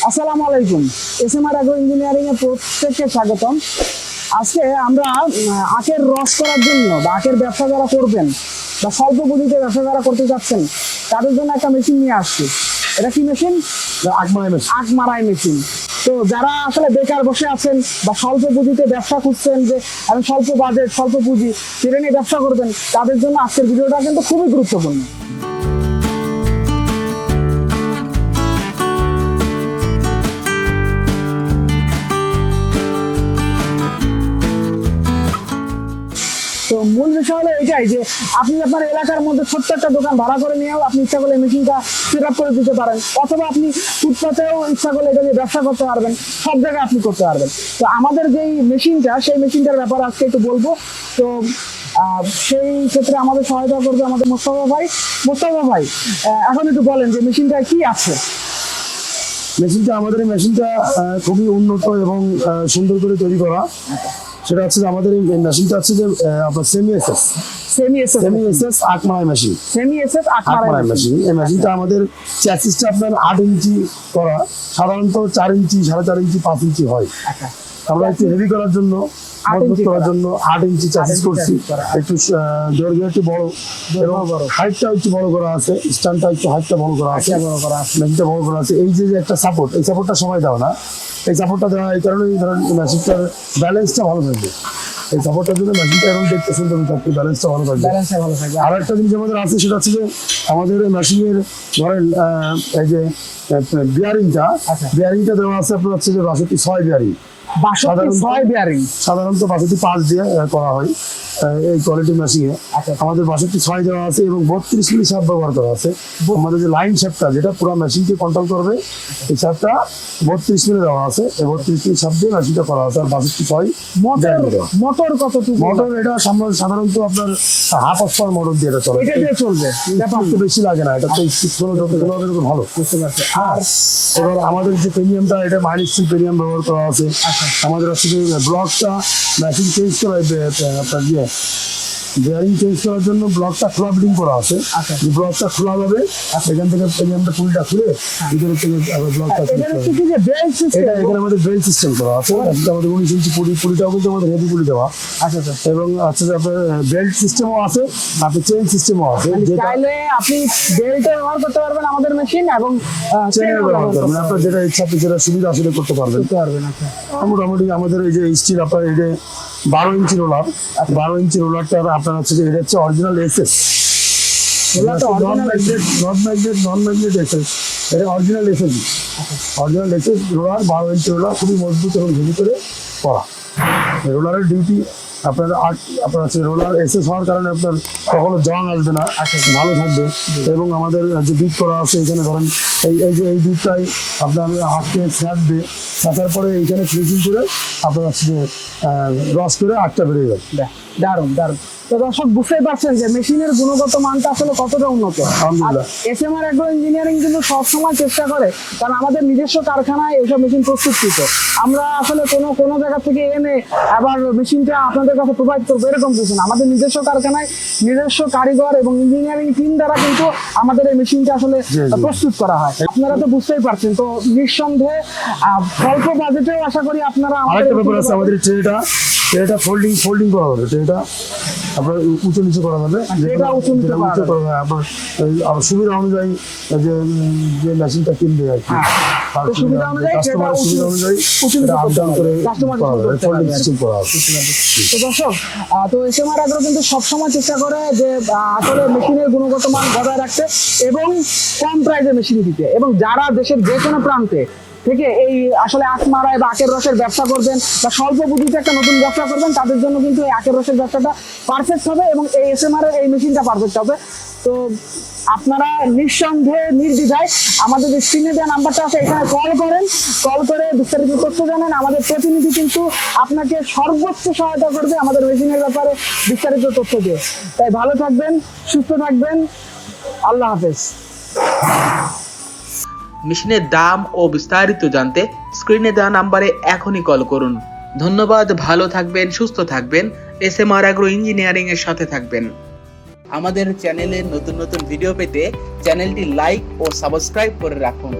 আসসালামু আলাইকুম। SMR agro engineering এ প্রত্যেককে স্বাগতম। আজকে আমরা আখের রস করার জন্য বা আখের ব্যবসা যারা করবেন বা স্বল্প পুঁজিতে ব্যবসা যারা করতে যাচ্ছেন তাদের জন্য একটা মেশিন নিয়ে আসছি। এটা কি মেশিন? আখ মারাই মেশিন। তো যারা আসলে বেকার বসে আছেন বা স্বল্প পুঁজিতে ব্যবসা খুঁজছেন, যে আমি স্বল্প বাজেট স্বল্প পুঁজি সেটা নিয়ে ব্যবসা করবেন, তাদের জন্য আজকের ভিডিওটা কিন্তু খুবই গুরুত্বপূর্ণ। তো মূল বিষয় হলো এটাই যে আপনি আপনার এলাকার মধ্যে ছোট্ট একটা দোকান ভাড়া করে নিয়েও আপনি ইচ্ছা করলে মেশিনটা সেট আপ করে দিতে পারেন, অথবা আপনি ফুটপাতেও ইচ্ছা করলে এটা নিয়ে ব্যবসা করতে পারবেন, সব জায়গায় আপনি করতে পারবেন। তো আমাদের যেই মেশিনটা, সেই মেশিনটার ব্যাপারে আজকে একটু বলবো। তো সেই ক্ষেত্রে আমাদের সহায়তা করবে আমাদের মোস্তফা ভাই। মোস্তফা ভাই, এখন একটু বলেন যে মেশিনটা কি আছে। আমাদের এই মেশিনটা খুবই উন্নত এবং সুন্দর করে তৈরি করা। সেটা হচ্ছে যে আমাদের এই মেশিনটা হচ্ছে যে আপনার সেমি এসএস আখ মারাই মেশিন। এই মেশিনটা আমাদের চ্যাসিসটা আপনার 8 ইঞ্চি করা, সাধারণত 4 ইঞ্চি 4.5 ইঞ্চি 5 ইঞ্চি হয়। আমরা একটু হেভি করার জন্য 8 ইঞ্চি চ্যাসিস করছি। একটু দৈর্ঘ্য একটু বড় এবং হাইটটা একটু বড় করা আছে, স্ট্যান্ডটা একটু হাইটটা বড় করা আছে, মেশিনটা বড় করা আছে। এই যে একটা সাপোর্ট, এই সাপোর্টটা সবাই দাও না, এই সাপোর্টটা দেওয়া এই কারণে ধরেন মেশিনটার ব্যালেন্সটা ভালো থাকবে। এই সাপোর্টটার জন্য মেশিনটা এখন দেখতে সুন্দর থাকবে, ব্যালেন্সটা ভালো থাকবে। আর একটা জিনিস আমাদের আছে, সেটা হচ্ছে যে আমাদের মেশিনের ধরেন এই যে বিয়ারিংটা দেওয়া আছে আপনার হচ্ছে যে 62 বিয়ারিং। সাধারণত 62 দিয়ে করা হয় এই কোয়ালিটি মেশিনে। আমাদের 62 দেওয়া আছে এবং 32 মিলি শাফট ব্যবহার করা আছে। আমাদের যে লাইন শাফটটা, যেটা পুরো মেশিনকে কন্ট্রোল করবে, এই শাফটটা 32 মিলি দেওয়া আছে। এই 32 মিলি শাফট দিয়ে মেশিনটা করা আছে। আর 62 মোটর কতটুকু? মোটর এটা সাধারণত আপনার হাফ অস্পার মোটর দিয়ে এটা চলে, চলবে, একটু বেশি লাগে না। এটা তো ভালো, বুঝতে পারছি। আর এবার আমাদের যে প্রিমিয়ামটা, এটা মাইনাস প্রিমিয়াম ব্যবহার করা আছে। আমাদের হচ্ছে যে ব্লকটা মেশিন চেঞ্জ করা, আপনার বেয়ারিং চেঞ্জ করার জন্য ব্লকটা খোলা ফিটিং করা আছে। ব্লকটা খোলা যাবে, এখান থেকে প্রিমিয়ামটা পুলটা খুলে ভিতরে থেকে ব্লকটা এখানে আমাদের বেল্ট সিস্টেম করা আছে। আমাদের 19 ইঞ্চি পুলিটাও কিন্তু আমাদের হেভি পুলি দেওয়া। এবং হচ্ছে যে আপনার বেল্ট সিস্টেমও আছে, আপনি চেইন সিস্টেমও আছে। আপনি বেল্টে ব্যবহার করতে পারবেন আমাদের মেশিন, এবং চেইনের ব্যবহার করবেন। আপনার যেটা ইচ্ছা, আপনি যেটা সুবিধা আসলে করতে পারবেন। মোটামুটি আমাদের এই যে স্টিল আপনার এই যে 12 ইঞ্চি রোলার, 12 ইঞ্চি রোলারটা আপনার হচ্ছে যে এটা হচ্ছে অরিজিনাল এসএস, নন ম্যাগনেট এসএস। এটা অরিজিনাল এসএস রোলার, 12 ইঞ্চি রোলার, খুবই মজবুত এবং হেভি করে করা। রোলারের ডিউটি আপনার হচ্ছে রোলার এসএস হওয়ার কারণে আপনার কখনো জং আসবে না, ভালো থাকবে। এবং আমাদের যে বিট করা আছে, এখানে ধরেন এই বিটটাই আপনার হাতকে ছাঁচবে, ছাঁচার পরে এইখানে ফিনিশিং করে আপনার হচ্ছে যে রস করে আটটা বেরিয়ে যাবে। দারুণ। তো দর্শক, বুঝতেই পারছেন যে মেশিনের গুণগত মানটা আসলে কতটা উন্নত। এসএমআর অ্যাগ্রো ইঞ্জিনিয়ারিং কিন্তু সবসময় চেষ্টা করে, কারণ আমাদের নিজস্ব কারখানায় এইসব মেশিন প্রস্তুতকৃত। আমরা আসলে কোনো জায়গা থেকে এনে আবার মেশিনটা আপনাদের কাছে প্রোভাইড করবো এরকম কিছু না। আমাদের নিজস্ব কারখানায় নিজস্ব কারিগর এবং ইঞ্জিনিয়ারিং টিম দ্বারা কিন্তু আমাদের এই মেশিনটা আসলে প্রস্তুত করা হয়। আপনারা তো বুঝতেই পারছেন। তো নিঃসন্দেহে স্বল্প বাজেটেও আশা করি আপনারা আমাদের ট্রেটা ফোল্ডিং করা হবে। ট্রেটা আপনার উঁচু নিচু করা যাবে, আপনার সুবিধা অনুযায়ী যে মেশিনটা কিনবে আর কি, কাস্টমারের সুবিধা অনুযায়ী আপ ডাউন করে ফোল্ডিং সিস্টেম করা হবে। তো দর্শক, তো এসএমআর অ্যাগ্রো কিন্তু সবসময় চেষ্টা করে যে আসলে মেশিনের গুণগত মান বজায় রাখতে এবং কম প্রাইসে মেশিন দিতে। এবং যারা দেশের যে কোনো প্রান্তে থেকে এই আসলে আখ মারাই বা আখের রসের ব্যবসা করবেন বা স্বল্প পুঁজিতে একটা নতুন ব্যবসা করবেন, তাদের জন্য কিন্তু এই আখের রসের ব্যবসাটা পারফেক্ট হবে এবং এই এসএমআর এর এই মেশিনটা পারফেক্ট হবে। তো আপনারা নিঃসন্দেহে নির্দ্বিধায় আমাদের যে স্ক্রিনে দেওয়া নাম্বারটা আছে, এখানে কল করে বিস্তারিত তথ্য জানেন। আমাদের প্রতিনিধি কিন্তু আপনাকে সর্বোচ্চ সহায়তা করবে আমাদের মেশিনের ব্যাপারে বিস্তারিত তথ্য দিয়ে। তাই ভালো থাকবেন, সুস্থ থাকবেন, আল্লাহ হাফেজ। মেশিনের দাম ও বিস্তারিত জানতে স্ক্রিনে দেওয়া নাম্বারে এখনই কল করুন। ধন্যবাদ, ভালো থাকবেন, সুস্থ থাকবেন, এসএমআর অ্যাগ্রো ইঞ্জিনিয়ারিং এর সাথে থাকবেন। আমাদের চ্যানেলে নতুন ভিডিও পেতে চ্যানেলটি লাইক ও সাবস্ক্রাইব করে রাখুন।